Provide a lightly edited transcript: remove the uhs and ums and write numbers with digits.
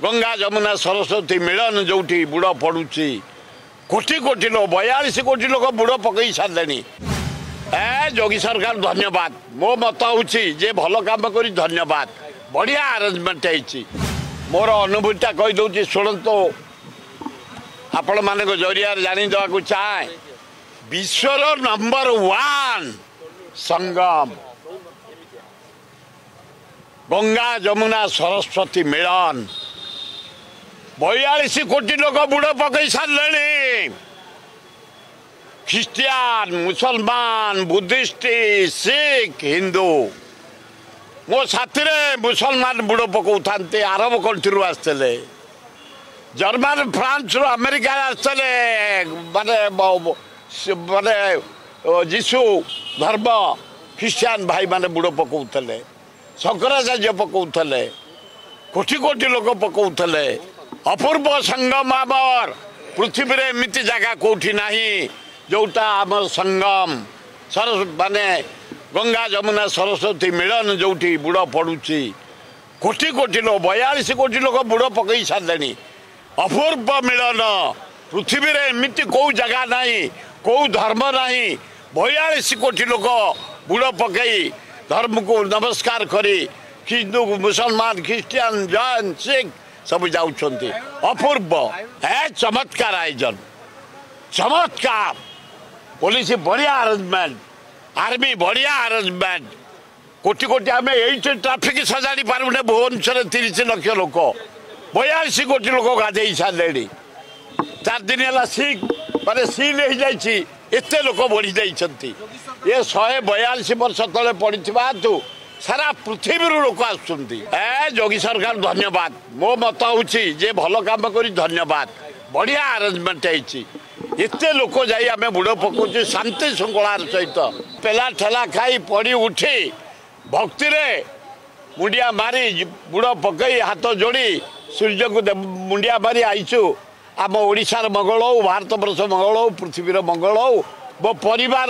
गंगा जमुना सरस्वती मिलन जो बुड़ पड़ुची कोटी कोटी लोक 42 कोटी लोक बुड़ पकई सारे जोगी सरकार धन्यवाद। मो मत हूँ जे भल काम कर धन्यवाद बढ़िया आरेंजमेंट है। मोर अनुभूतिटा कहीदे शुणु आपण मान जरिया जानीदेवा चाहे विश्वर नंबर 1 संगम गंगा जमुना सरस्वती मिलन 42 कोटी लोक बुड़ पकई सारे ख्रिस्टियान मुसलमान बुद्धिस्ट सिख हिंदू मो साथी मुसलमान बुड़ पकाऊ था आरब कंट्री आसते जर्मन फ्रांस अमेरिका आसते माने माने जीशु धर्म ख्रिस्टियान भाई माने बुड़ पकाउले शंकराचार्य पकाउले कोटी कोटी लोक पकाउले अपूर्व संगम आमर पृथ्वी रे एमती जगह कौटी नहीं जोटा आम संगम सरस्वती माने गंगा जमुना सरस्वती मिलन जो बुड़ पड़ुची कोटी कोटी लोक 42 कोटी लोक बुड़ पकई सारे अपूर्व मिलन पृथ्वी रे एमती कौ जगह नहीं कौ धर्म नहीं 42 कोटी लोक बुड़ पकई धर्म को नमस्कार करी हिंदू मुसलमान ख्रिस्टियान जैन सिख सब जाऊँच अपूर्व है चमत्कार आयोजन चमत्कार पुलिस बढ़िया अरेंजमेंट आर्मी बढ़िया अरेंजमेंट कोटी कोटी आम ये ट्राफिक सजाड़ी पार्बने भुवनेश्वर 30 लाख लोक 42 कोटी लोक गाधे सारे 4 दिन है सिख माने सील हो जाते लोक बढ़ी जाती ये 142 वर्ष तले पड़ी तू सारा पृथ्वी लोक आसुँच जोगी सरकार धन्यवाद। मो मत हूँ जे भल काम कर धन्यवाद बढ़िया आरेंजमेंट है लोक जाई आम बुड़ पकाऊ शांति श्रृंखलार सहित पेला ठेला खाई पड़ी उठी भक्ति रे मुंडिया मारी बुड़ पकई हाथ जोड़ी सूर्य को मुंडिया मारी आईचु आम ओडिशार मंगल हो भारत वर्ष मंगल हो पृथ्वीर मंगल हो मो परिवार